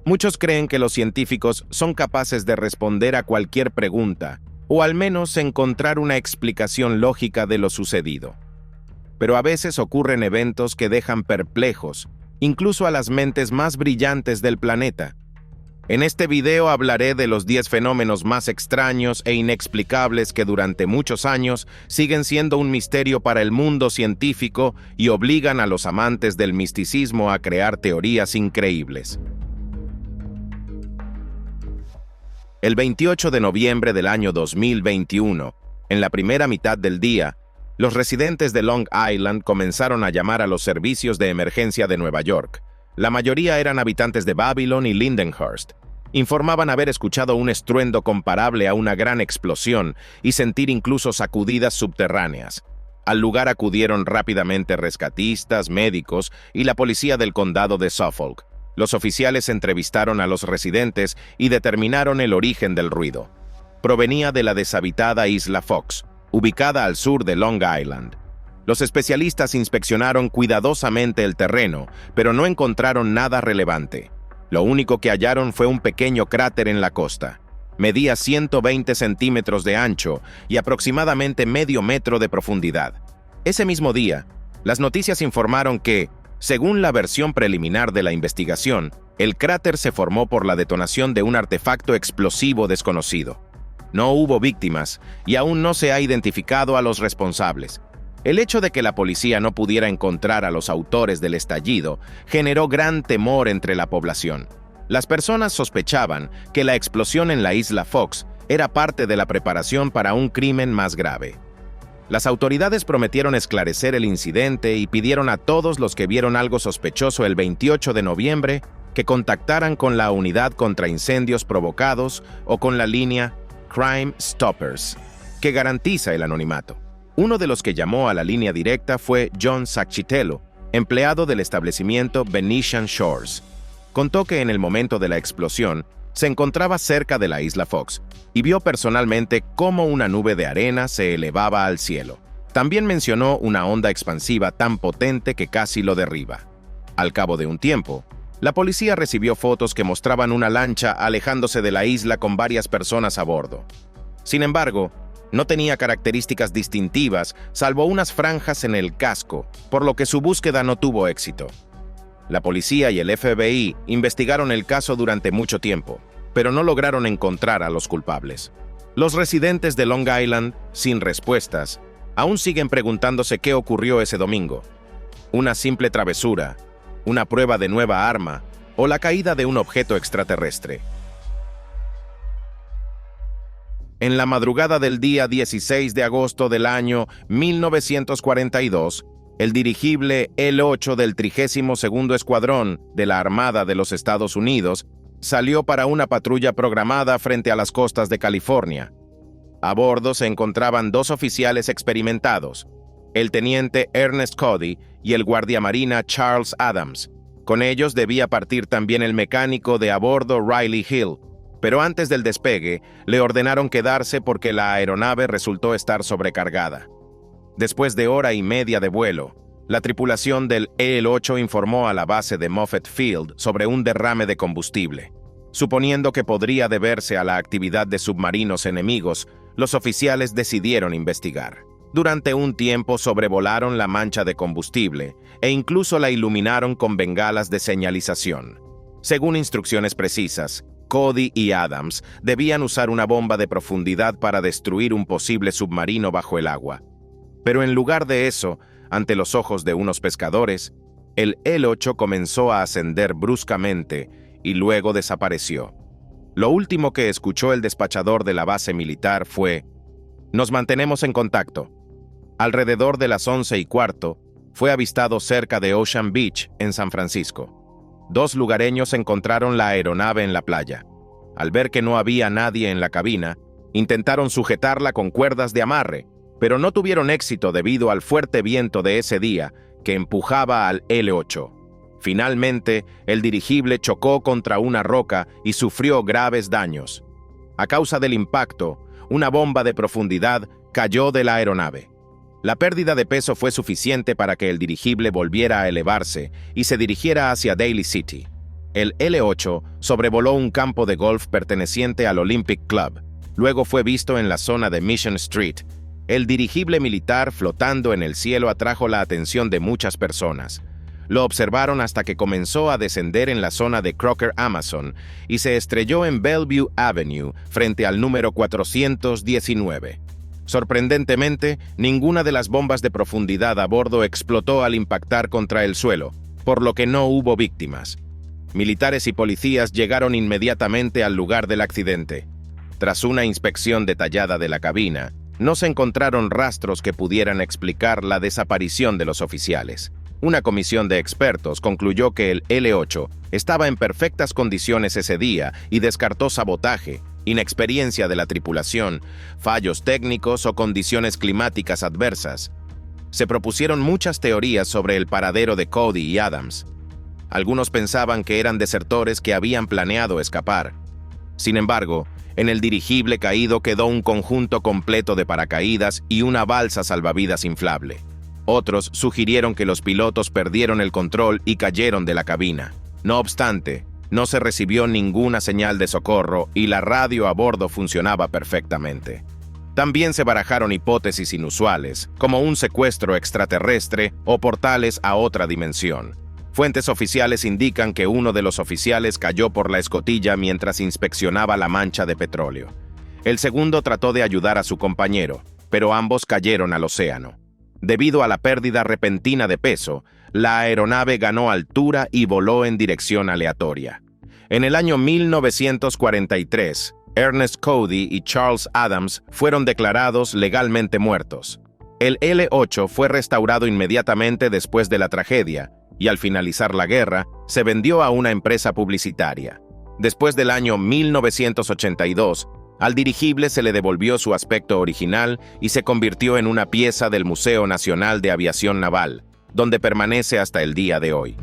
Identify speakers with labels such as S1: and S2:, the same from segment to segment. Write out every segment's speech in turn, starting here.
S1: Muchos creen que los científicos son capaces de responder a cualquier pregunta, o al menos encontrar una explicación lógica de lo sucedido. Pero a veces ocurren eventos que dejan perplejos, incluso a las mentes más brillantes del planeta. En este video hablaré de los 10 fenómenos más extraños e inexplicables que durante muchos años siguen siendo un misterio para el mundo científico y obligan a los amantes del misticismo a crear teorías increíbles. El 28 de noviembre del año 2021, en la primera mitad del día, los residentes de Long Island comenzaron a llamar a los servicios de emergencia de Nueva York. La mayoría eran habitantes de Babylon y Lindenhurst. Informaban haber escuchado un estruendo comparable a una gran explosión y sentir incluso sacudidas subterráneas. Al lugar acudieron rápidamente rescatistas, médicos y la policía del condado de Suffolk. Los oficiales entrevistaron a los residentes y determinaron el origen del ruido. Provenía de la deshabitada isla Fox, ubicada al sur de Long Island. Los especialistas inspeccionaron cuidadosamente el terreno, pero no encontraron nada relevante. Lo único que hallaron fue un pequeño cráter en la costa. Medía 120 centímetros de ancho y aproximadamente medio metro de profundidad. Ese mismo día, las noticias informaron que, según la versión preliminar de la investigación, el cráter se formó por la detonación de un artefacto explosivo desconocido. No hubo víctimas y aún no se ha identificado a los responsables. El hecho de que la policía no pudiera encontrar a los autores del estallido generó gran temor entre la población. Las personas sospechaban que la explosión en la isla Fox era parte de la preparación para un crimen más grave. Las autoridades prometieron esclarecer el incidente y pidieron a todos los que vieron algo sospechoso el 28 de noviembre que contactaran con la Unidad contra Incendios Provocados o con la línea Crime Stoppers, que garantiza el anonimato. Uno de los que llamó a la línea directa fue John Sacchitello, empleado del establecimiento Venetian Shores. Contó que en el momento de la explosión se encontraba cerca de la isla Fox y vio personalmente cómo una nube de arena se elevaba al cielo. También mencionó una onda expansiva tan potente que casi lo derriba. Al cabo de un tiempo, la policía recibió fotos que mostraban una lancha alejándose de la isla con varias personas a bordo. Sin embargo, no tenía características distintivas, salvo unas franjas en el casco, por lo que su búsqueda no tuvo éxito. La policía y el FBI investigaron el caso durante mucho tiempo, pero no lograron encontrar a los culpables. Los residentes de Long Island, sin respuestas, aún siguen preguntándose qué ocurrió ese domingo. ¿Una simple travesura, una prueba de nueva arma o la caída de un objeto extraterrestre? En la madrugada del día 16 de agosto del año 1942, el dirigible El-8 del 32º Escuadrón de la Armada de los Estados Unidos salió para una patrulla programada frente a las costas de California. A bordo se encontraban 2 oficiales experimentados, el teniente Ernest Cody y el guardiamarina Charles Adams. Con ellos debía partir también el mecánico de a bordo Riley Hill, pero antes del despegue le ordenaron quedarse porque la aeronave resultó estar sobrecargada. Después de hora y media de vuelo, la tripulación del El-8 informó a la base de Moffett Field sobre un derrame de combustible. Suponiendo que podría deberse a la actividad de submarinos enemigos, los oficiales decidieron investigar. Durante un tiempo sobrevolaron la mancha de combustible e incluso la iluminaron con bengalas de señalización. Según instrucciones precisas, Cody y Adams debían usar una bomba de profundidad para destruir un posible submarino bajo el agua. Pero en lugar de eso, ante los ojos de unos pescadores, el El-8 comenzó a ascender bruscamente y luego desapareció. Lo último que escuchó el despachador de la base militar fue: «Nos mantenemos en contacto». Alrededor de las 11:15, fue avistado cerca de Ocean Beach, en San Francisco. 2 lugareños encontraron la aeronave en la playa. Al ver que no había nadie en la cabina, intentaron sujetarla con cuerdas de amarre, pero no tuvieron éxito debido al fuerte viento de ese día que empujaba al El-8. Finalmente, el dirigible chocó contra una roca y sufrió graves daños. A causa del impacto, una bomba de profundidad cayó de la aeronave. La pérdida de peso fue suficiente para que el dirigible volviera a elevarse y se dirigiera hacia Daly City. El L-8 sobrevoló un campo de golf perteneciente al Olympic Club. Luego fue visto en la zona de Mission Street. El dirigible militar flotando en el cielo atrajo la atención de muchas personas. Lo observaron hasta que comenzó a descender en la zona de Crocker Amazon y se estrelló en Bellevue Avenue frente al número 419. Sorprendentemente, ninguna de las bombas de profundidad a bordo explotó al impactar contra el suelo, por lo que no hubo víctimas. Militares y policías llegaron inmediatamente al lugar del accidente. Tras una inspección detallada de la cabina, no se encontraron rastros que pudieran explicar la desaparición de los oficiales. Una comisión de expertos concluyó que el L-8 estaba en perfectas condiciones ese día y descartó sabotaje, inexperiencia de la tripulación, fallos técnicos o condiciones climáticas adversas. Se propusieron muchas teorías sobre el paradero de Cody y Adams. Algunos pensaban que eran desertores que habían planeado escapar. Sin embargo, en el dirigible caído quedó un conjunto completo de paracaídas y una balsa salvavidas inflable. Otros sugirieron que los pilotos perdieron el control y cayeron de la cabina. No obstante, no se recibió ninguna señal de socorro y la radio a bordo funcionaba perfectamente. También se barajaron hipótesis inusuales, como un secuestro extraterrestre o portales a otra dimensión. Fuentes oficiales indican que uno de los oficiales cayó por la escotilla mientras inspeccionaba la mancha de petróleo. El segundo trató de ayudar a su compañero, pero ambos cayeron al océano. Debido a la pérdida repentina de peso, la aeronave ganó altura y voló en dirección aleatoria. En el año 1943, Ernest Cody y Charles Adams fueron declarados legalmente muertos. El L-8 fue restaurado inmediatamente después de la tragedia y al finalizar la guerra, se vendió a una empresa publicitaria. Después del año 1982, al dirigible se le devolvió su aspecto original y se convirtió en una pieza del Museo Nacional de Aviación Naval, donde permanece hasta el día de hoy.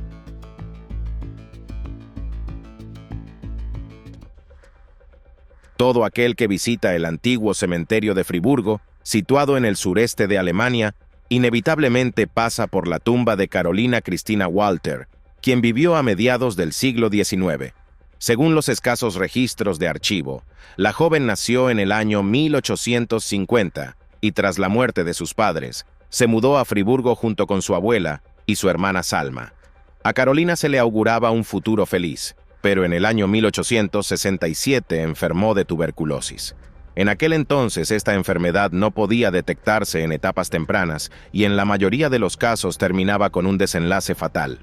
S1: Todo aquel que visita el antiguo cementerio de Friburgo, situado en el sureste de Alemania, inevitablemente pasa por la tumba de Carolina Christina Walter, quien vivió a mediados del siglo XIX. Según los escasos registros de archivo, la joven nació en el año 1850 y tras la muerte de sus padres, se mudó a Friburgo junto con su abuela y su hermana Salma. A Carolina se le auguraba un futuro feliz, pero en el año 1867 enfermó de tuberculosis. En aquel entonces esta enfermedad no podía detectarse en etapas tempranas y en la mayoría de los casos terminaba con un desenlace fatal.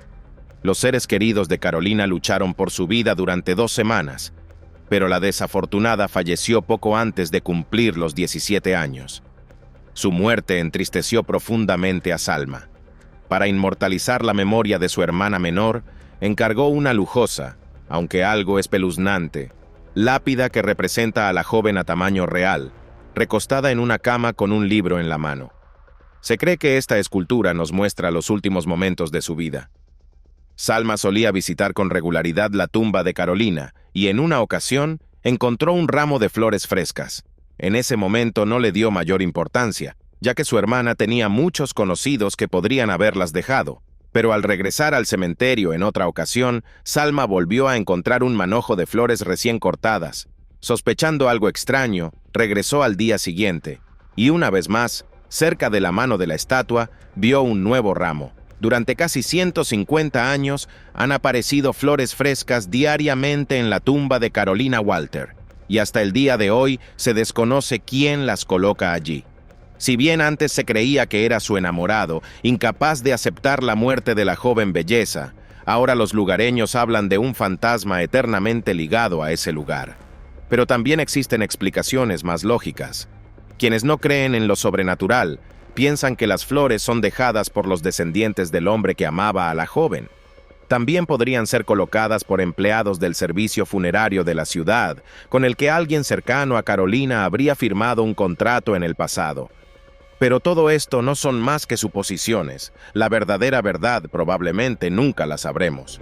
S1: Los seres queridos de Carolina lucharon por su vida durante 2 semanas, pero la desafortunada falleció poco antes de cumplir los 17 años. Su muerte entristeció profundamente a Salma. Para inmortalizar la memoria de su hermana menor, encargó una lujosa, aunque algo espeluznante, lápida que representa a la joven a tamaño real, recostada en una cama con un libro en la mano. Se cree que esta escultura nos muestra los últimos momentos de su vida. Salma solía visitar con regularidad la tumba de Carolina y en una ocasión encontró un ramo de flores frescas. En ese momento no le dio mayor importancia, ya que su hermana tenía muchos conocidos que podrían haberlas dejado. Pero al regresar al cementerio en otra ocasión, Salma volvió a encontrar un manojo de flores recién cortadas. Sospechando algo extraño, regresó al día siguiente, y una vez más, cerca de la mano de la estatua, vio un nuevo ramo. Durante casi 150 años han aparecido flores frescas diariamente en la tumba de Carolina Walter, y hasta el día de hoy se desconoce quién las coloca allí. Si bien antes se creía que era su enamorado, incapaz de aceptar la muerte de la joven belleza, ahora los lugareños hablan de un fantasma eternamente ligado a ese lugar. Pero también existen explicaciones más lógicas. Quienes no creen en lo sobrenatural piensan que las flores son dejadas por los descendientes del hombre que amaba a la joven. También podrían ser colocadas por empleados del servicio funerario de la ciudad, con el que alguien cercano a Carolina habría firmado un contrato en el pasado. Pero todo esto no son más que suposiciones. La verdadera verdad probablemente nunca la sabremos.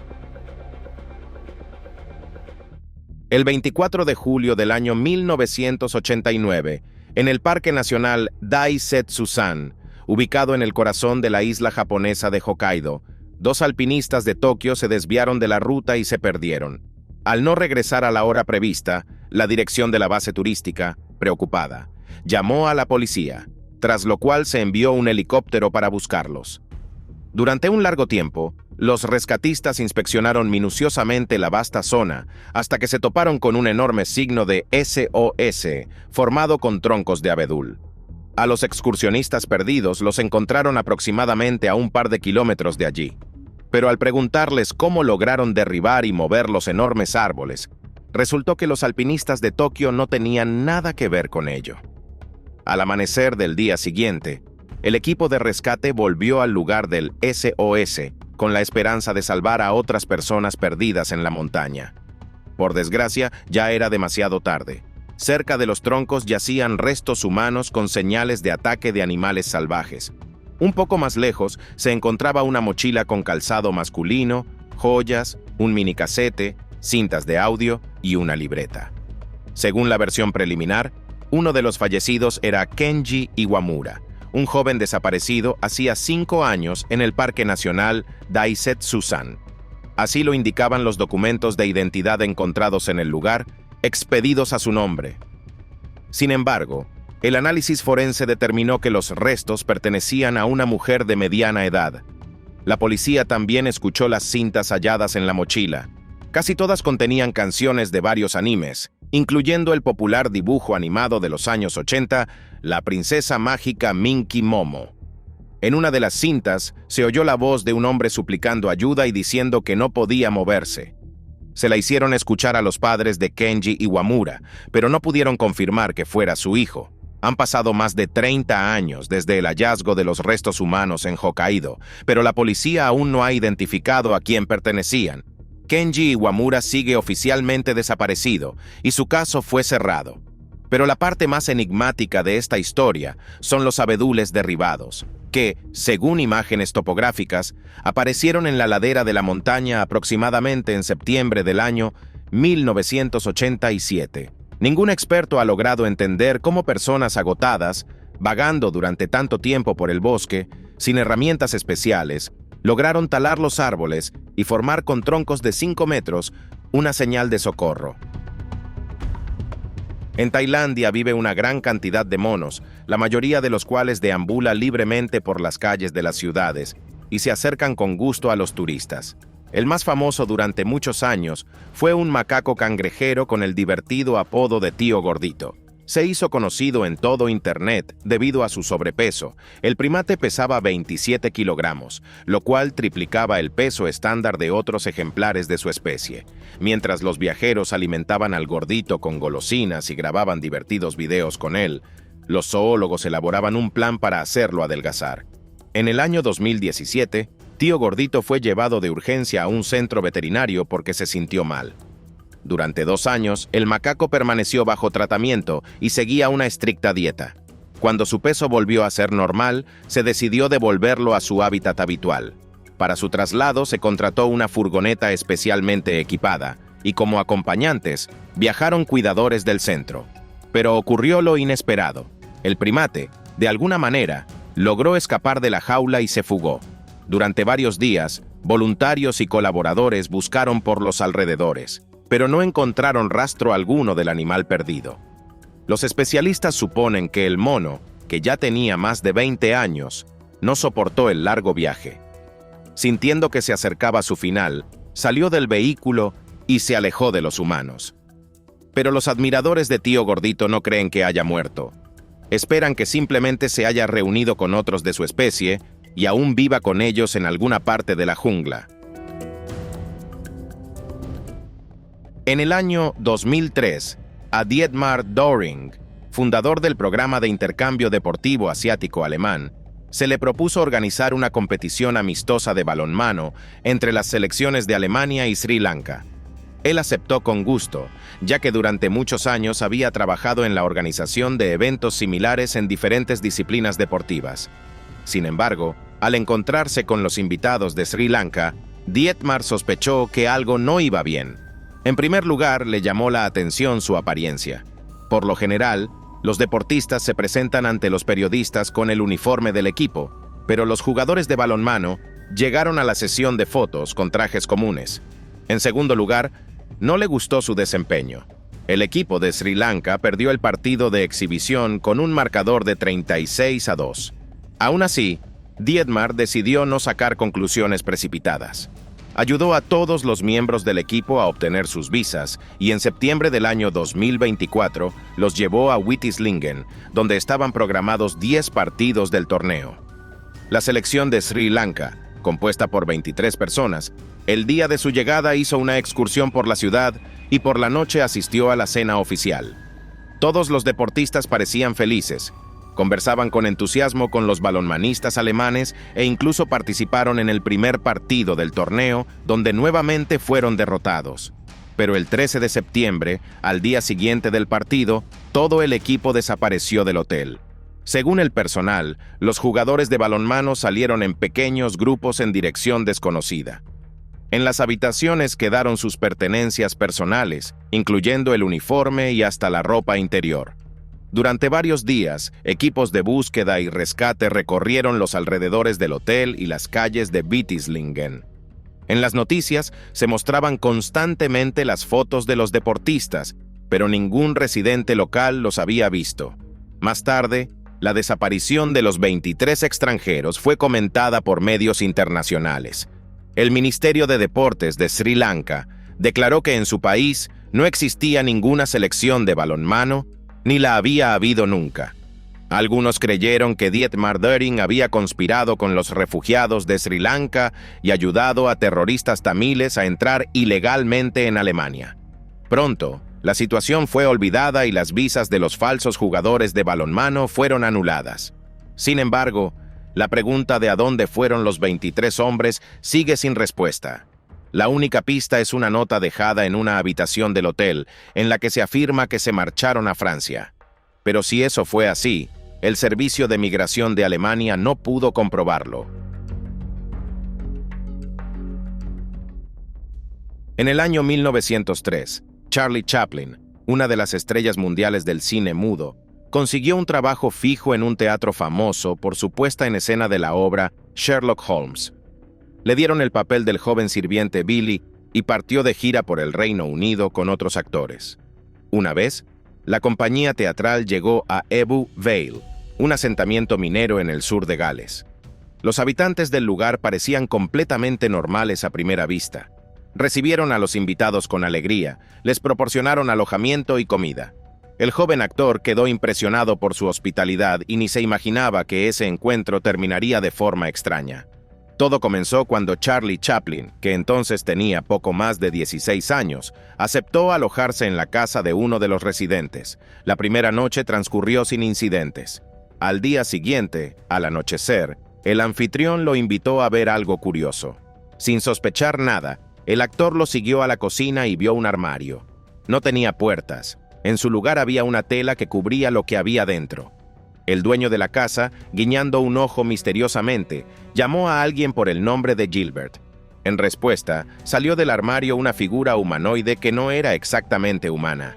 S1: El 24 de julio del año 1989, en el Parque Nacional Daisetsusan, ubicado en el corazón de la isla japonesa de Hokkaido, 2 alpinistas de Tokio se desviaron de la ruta y se perdieron. Al no regresar a la hora prevista, la dirección de la base turística, preocupada, llamó a la policía, tras lo cual se envió un helicóptero para buscarlos. Durante un largo tiempo, los rescatistas inspeccionaron minuciosamente la vasta zona hasta que se toparon con un enorme signo de SOS formado con troncos de abedul. A los excursionistas perdidos los encontraron aproximadamente a un par de kilómetros de allí. Pero al preguntarles cómo lograron derribar y mover los enormes árboles, resultó que los alpinistas de Tokio no tenían nada que ver con ello. Al amanecer del día siguiente, el equipo de rescate volvió al lugar del SOS con la esperanza de salvar a otras personas perdidas en la montaña. Por desgracia, ya era demasiado tarde. Cerca de los troncos yacían restos humanos con señales de ataque de animales salvajes. Un poco más lejos se encontraba una mochila con calzado masculino, joyas, un minicasete, cintas de audio y una libreta. Según la versión preliminar, uno de los fallecidos era Kenji Iwamura, un joven desaparecido hacía 5 años en el Parque Nacional Daisetsu-san. Así lo indicaban los documentos de identidad encontrados en el lugar, expedidos a su nombre. Sin embargo, el análisis forense determinó que los restos pertenecían a una mujer de mediana edad. La policía también escuchó las cintas halladas en la mochila. Casi todas contenían canciones de varios animes, incluyendo el popular dibujo animado de los años 80, La princesa mágica Minky Momo. En una de las cintas se oyó la voz de un hombre suplicando ayuda y diciendo que no podía moverse. Se la hicieron escuchar a los padres de Kenji Iwamura, pero no pudieron confirmar que fuera su hijo. Han pasado más de 30 años desde el hallazgo de los restos humanos en Hokkaido, pero la policía aún no ha identificado a quién pertenecían. Kenji Iwamura sigue oficialmente desaparecido y su caso fue cerrado. Pero la parte más enigmática de esta historia son los abedules derribados, que, según imágenes topográficas, aparecieron en la ladera de la montaña aproximadamente en septiembre del año 1987. Ningún experto ha logrado entender cómo personas agotadas, vagando durante tanto tiempo por el bosque, sin herramientas especiales, lograron talar los árboles y formar con troncos de 5 metros una señal de socorro. En Tailandia vive una gran cantidad de monos, la mayoría de los cuales deambula libremente por las calles de las ciudades y se acercan con gusto a los turistas. El más famoso durante muchos años fue un macaco cangrejero con el divertido apodo de Tío Gordito. Se hizo conocido en todo Internet debido a su sobrepeso. El primate pesaba 27 kilogramos, lo cual triplicaba el peso estándar de otros ejemplares de su especie. Mientras los viajeros alimentaban al gordito con golosinas y grababan divertidos videos con él, los zoólogos elaboraban un plan para hacerlo adelgazar. En el año 2017, Tío Gordito fue llevado de urgencia a un centro veterinario porque se sintió mal. Durante 2 años, el macaco permaneció bajo tratamiento y seguía una estricta dieta. Cuando su peso volvió a ser normal, se decidió devolverlo a su hábitat habitual. Para su traslado se contrató una furgoneta especialmente equipada, y como acompañantes, viajaron cuidadores del centro. Pero ocurrió lo inesperado. El primate, de alguna manera, logró escapar de la jaula y se fugó. Durante varios días, voluntarios y colaboradores buscaron por los alrededores, pero no encontraron rastro alguno del animal perdido. Los especialistas suponen que el mono, que ya tenía más de 20 años, no soportó el largo viaje. Sintiendo que se acercaba a su final, salió del vehículo y se alejó de los humanos. Pero los admiradores de Tío Gordito no creen que haya muerto. Esperan que simplemente se haya reunido con otros de su especie y aún viva con ellos en alguna parte de la jungla. En el año 2003, a Dietmar Doring, fundador del programa de intercambio deportivo asiático-alemán, se le propuso organizar una competición amistosa de balonmano entre las selecciones de Alemania y Sri Lanka. Él aceptó con gusto, ya que durante muchos años había trabajado en la organización de eventos similares en diferentes disciplinas deportivas. Sin embargo, al encontrarse con los invitados de Sri Lanka, Dietmar sospechó que algo no iba bien. En primer lugar, le llamó la atención su apariencia. Por lo general, los deportistas se presentan ante los periodistas con el uniforme del equipo, pero los jugadores de balonmano Llegaron a la sesión de fotos con trajes comunes. En segundo lugar, no le gustó su desempeño. El equipo de Sri Lanka perdió el partido de exhibición con un marcador de 36-2. Aún así, Dietmar decidió no sacar conclusiones precipitadas. Ayudó a todos los miembros del equipo a obtener sus visas y en septiembre del año 2024 los llevó a Witislingen, donde estaban programados 10 partidos del torneo. La selección de Sri Lanka, compuesta por 23 personas, el día de su llegada hizo una excursión por la ciudad y por la noche asistió a la cena oficial. Todos los deportistas parecían felices, conversaban con entusiasmo con los balonmanistas alemanes e incluso participaron en el primer partido del torneo, donde nuevamente fueron derrotados. Pero el 13 de septiembre, al día siguiente del partido, todo el equipo desapareció del hotel. Según el personal, los jugadores de balonmano salieron en pequeños grupos en dirección desconocida. En las habitaciones quedaron sus pertenencias personales, incluyendo el uniforme y hasta la ropa interior. Durante varios días, equipos de búsqueda y rescate recorrieron los alrededores del hotel y las calles de Witislingen. En las noticias se mostraban constantemente las fotos de los deportistas, pero ningún residente local los había visto. Más tarde, la desaparición de los 23 extranjeros fue comentada por medios internacionales. El Ministerio de Deportes de Sri Lanka declaró que en su país no existía ninguna selección de balonmano, ni la había habido nunca. Algunos creyeron que Dietmar Döring había conspirado con los refugiados de Sri Lanka y ayudado a terroristas tamiles a entrar ilegalmente en Alemania. Pronto, la situación fue olvidada y las visas de los falsos jugadores de balonmano fueron anuladas. Sin embargo, la pregunta de a dónde fueron los 23 hombres sigue sin respuesta. La única pista es una nota dejada en una habitación del hotel, en la que se afirma que se marcharon a Francia. Pero si eso fue así, el Servicio de Migración de Alemania no pudo comprobarlo. En el año 1903, Charlie Chaplin, una de las estrellas mundiales del cine mudo, consiguió un trabajo fijo en un teatro famoso por su puesta en escena de la obra Sherlock Holmes. Le dieron el papel del joven sirviente Billy y partió de gira por el Reino Unido con otros actores. Una vez, la compañía teatral llegó a Ebbw Vale, un asentamiento minero en el sur de Gales. Los habitantes del lugar parecían completamente normales a primera vista. Recibieron a los invitados con alegría, les proporcionaron alojamiento y comida. El joven actor quedó impresionado por su hospitalidad y ni se imaginaba que ese encuentro terminaría de forma extraña. Todo comenzó cuando Charlie Chaplin, que entonces tenía poco más de 16 años, aceptó alojarse en la casa de uno de los residentes. La primera noche transcurrió sin incidentes. Al día siguiente, al anochecer, el anfitrión lo invitó a ver algo curioso. Sin sospechar nada, el actor lo siguió a la cocina y vio un armario. No tenía puertas. En su lugar había una tela que cubría lo que había dentro. El dueño de la casa, guiñando un ojo misteriosamente, llamó a alguien por el nombre de Gilbert. En respuesta, salió del armario una figura humanoide que no era exactamente humana.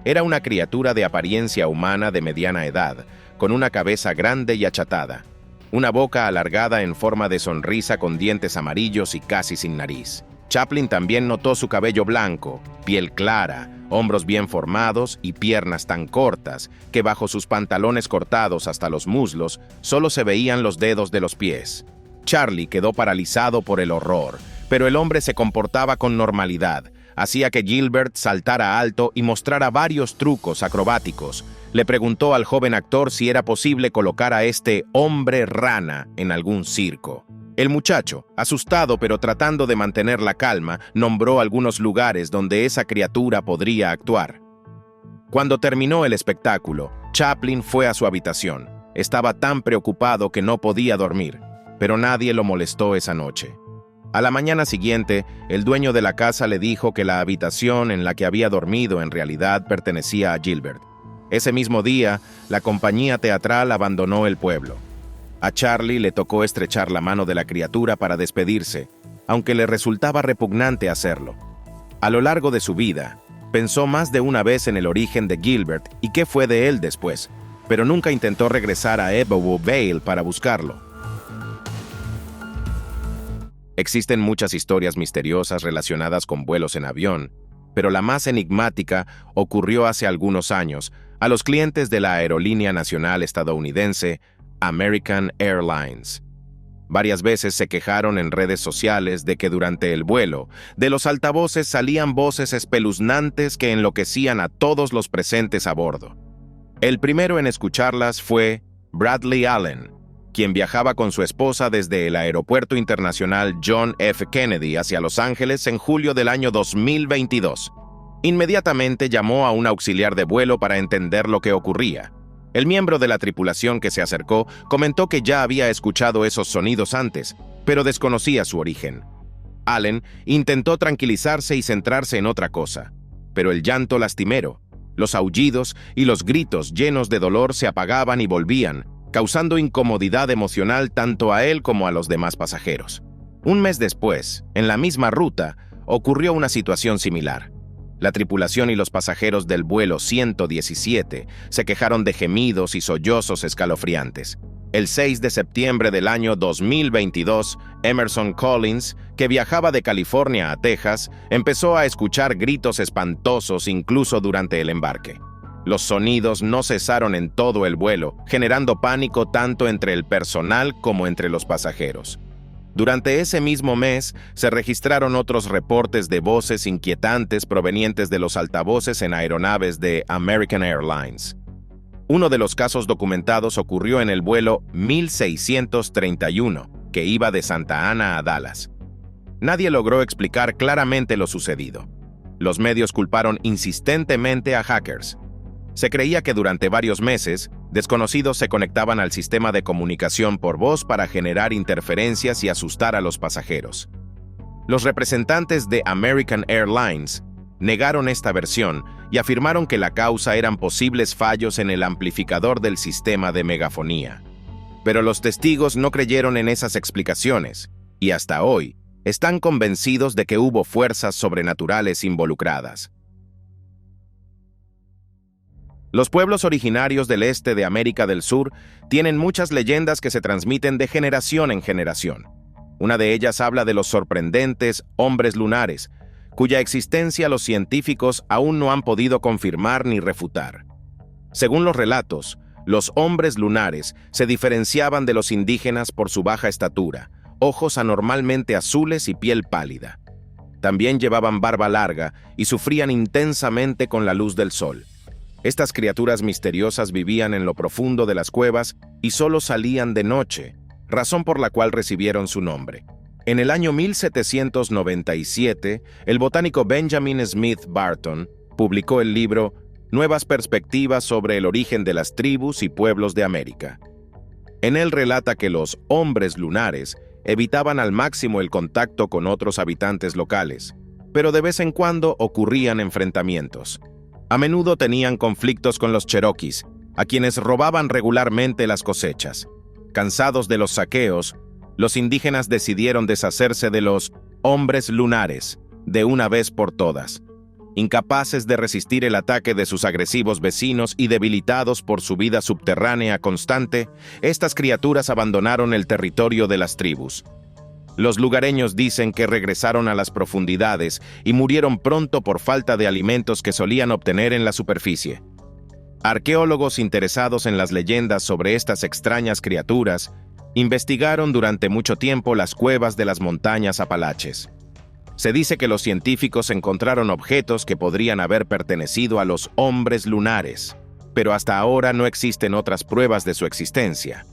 S1: Era una criatura de apariencia humana de mediana edad, con una cabeza grande y achatada, una boca alargada en forma de sonrisa con dientes amarillos y casi sin nariz. Chaplin también notó su cabello blanco, piel clara, hombros bien formados y piernas tan cortas que bajo sus pantalones cortados hasta los muslos solo se veían los dedos de los pies. Charlie quedó paralizado por el horror, pero el hombre se comportaba con normalidad. Hacía que Gilbert saltara alto y mostrara varios trucos acrobáticos. Le preguntó al joven actor si era posible colocar a este hombre rana en algún circo. El muchacho, asustado pero tratando de mantener la calma, nombró algunos lugares donde esa criatura podría actuar. Cuando terminó el espectáculo, Chaplin fue a su habitación. Estaba tan preocupado que no podía dormir, pero nadie lo molestó esa noche. A la mañana siguiente, el dueño de la casa le dijo que la habitación en la que había dormido en realidad pertenecía a Gilbert. Ese mismo día, la compañía teatral abandonó el pueblo. A Charlie le tocó estrechar la mano de la criatura para despedirse, aunque le resultaba repugnante hacerlo. A lo largo de su vida, pensó más de una vez en el origen de Gilbert y qué fue de él después, pero nunca intentó regresar a Ebbw Vale para buscarlo. Existen muchas historias misteriosas relacionadas con vuelos en avión, pero la más enigmática ocurrió hace algunos años a los clientes de la aerolínea nacional estadounidense American Airlines. Varias veces se quejaron en redes sociales de que durante el vuelo, de los altavoces salían voces espeluznantes que enloquecían a todos los presentes a bordo. El primero en escucharlas fue Bradley Allen, quien viajaba con su esposa desde el Aeropuerto Internacional John F. Kennedy hacia Los Ángeles en julio del año 2022. Inmediatamente llamó a un auxiliar de vuelo para entender lo que ocurría. El miembro de la tripulación que se acercó comentó que ya había escuchado esos sonidos antes, pero desconocía su origen. Allen intentó tranquilizarse y centrarse en otra cosa, pero el llanto lastimero, los aullidos y los gritos llenos de dolor se apagaban y volvían, causando incomodidad emocional tanto a él como a los demás pasajeros. Un mes después, en la misma ruta, ocurrió una situación similar. La tripulación y los pasajeros del vuelo 117 se quejaron de gemidos y sollozos escalofriantes. El 6 de septiembre del año 2022, Emerson Collins, que viajaba de California a Texas, empezó a escuchar gritos espantosos incluso durante el embarque. Los sonidos no cesaron en todo el vuelo, generando pánico tanto entre el personal como entre los pasajeros. Durante ese mismo mes, se registraron otros reportes de voces inquietantes provenientes de los altavoces en aeronaves de American Airlines. Uno de los casos documentados ocurrió en el vuelo 1631, que iba de Santa Ana a Dallas. Nadie logró explicar claramente lo sucedido. Los medios culparon insistentemente a hackers. Se creía que durante varios meses, desconocidos se conectaban al sistema de comunicación por voz para generar interferencias y asustar a los pasajeros. Los representantes de American Airlines negaron esta versión y afirmaron que la causa eran posibles fallos en el amplificador del sistema de megafonía. Pero los testigos no creyeron en esas explicaciones y hasta hoy están convencidos de que hubo fuerzas sobrenaturales involucradas. Los pueblos originarios del este de América del Sur tienen muchas leyendas que se transmiten de generación en generación. Una de ellas habla de los sorprendentes hombres lunares, cuya existencia los científicos aún no han podido confirmar ni refutar. Según los relatos, los hombres lunares se diferenciaban de los indígenas por su baja estatura, ojos anormalmente azules y piel pálida. También llevaban barba larga y sufrían intensamente con la luz del sol. Estas criaturas misteriosas vivían en lo profundo de las cuevas y solo salían de noche, razón por la cual recibieron su nombre. En el año 1797, el botánico Benjamin Smith Barton publicó el libro Nuevas perspectivas sobre el origen de las tribus y pueblos de América. En él relata que los hombres lunares evitaban al máximo el contacto con otros habitantes locales, pero de vez en cuando ocurrían enfrentamientos. A menudo tenían conflictos con los cherokees, a quienes robaban regularmente las cosechas. Cansados de los saqueos, los indígenas decidieron deshacerse de los hombres lunares de una vez por todas. Incapaces de resistir el ataque de sus agresivos vecinos y debilitados por su vida subterránea constante, estas criaturas abandonaron el territorio de las tribus. Los lugareños dicen que regresaron a las profundidades y murieron pronto por falta de alimentos que solían obtener en la superficie. Arqueólogos interesados en las leyendas sobre estas extrañas criaturas investigaron durante mucho tiempo las cuevas de las montañas Apalaches. Se dice que los científicos encontraron objetos que podrían haber pertenecido a los hombres lunares, pero hasta ahora no existen otras pruebas de su existencia.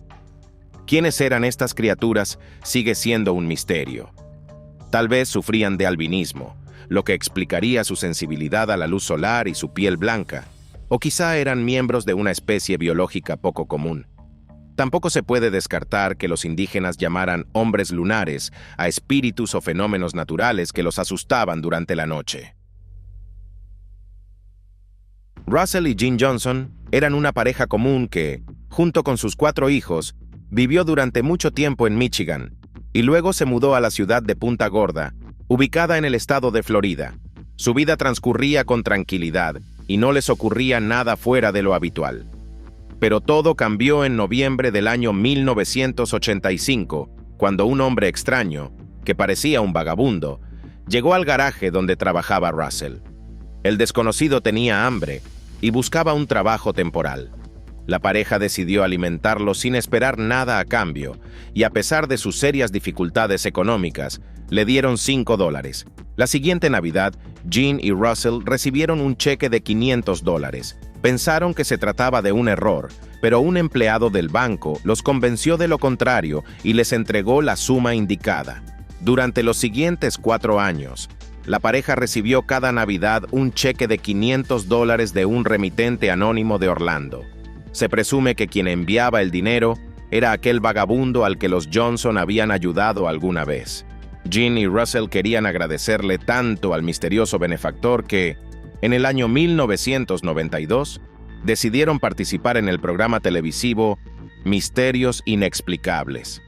S1: ¿Quiénes eran estas criaturas? Sigue siendo un misterio. Tal vez sufrían de albinismo, lo que explicaría su sensibilidad a la luz solar y su piel blanca, o quizá eran miembros de una especie biológica poco común. Tampoco se puede descartar que los indígenas llamaran hombres lunares a espíritus o fenómenos naturales que los asustaban durante la noche. Russell y Jean Johnson eran una pareja común que, junto con sus 4 hijos, vivió durante mucho tiempo en Michigan y luego se mudó a la ciudad de Punta Gorda, ubicada en el estado de Florida. Su vida transcurría con tranquilidad y no les ocurría nada fuera de lo habitual. Pero todo cambió en noviembre del año 1985, cuando un hombre extraño, que parecía un vagabundo, llegó al garaje donde trabajaba Russell. El desconocido tenía hambre y buscaba un trabajo temporal. La pareja decidió alimentarlo sin esperar nada a cambio, y a pesar de sus serias dificultades económicas, le dieron $5. La siguiente Navidad, Jean y Russell recibieron un cheque de $500. Pensaron que se trataba de un error, pero un empleado del banco los convenció de lo contrario y les entregó la suma indicada. Durante los siguientes 4 años, la pareja recibió cada Navidad un cheque de $500 de un remitente anónimo de Orlando. Se presume que quien enviaba el dinero era aquel vagabundo al que los Johnson habían ayudado alguna vez. Jean y Russell querían agradecerle tanto al misterioso benefactor que, en el año 1992, decidieron participar en el programa televisivo Misterios Inexplicables.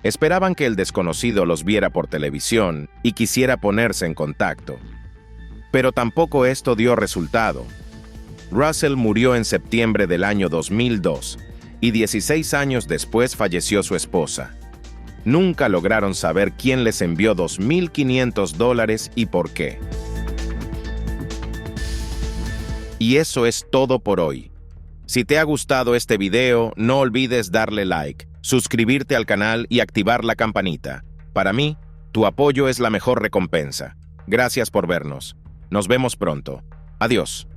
S1: Esperaban que el desconocido los viera por televisión y quisiera ponerse en contacto. Pero tampoco esto dio resultado. Russell murió en septiembre del año 2002 y 16 años después falleció su esposa. Nunca lograron saber quién les envió $2.500 y por qué. Y eso es todo por hoy. Si te ha gustado este video, no olvides darle like, suscribirte al canal y activar la campanita. Para mí, tu apoyo es la mejor recompensa. Gracias por vernos. Nos vemos pronto. Adiós.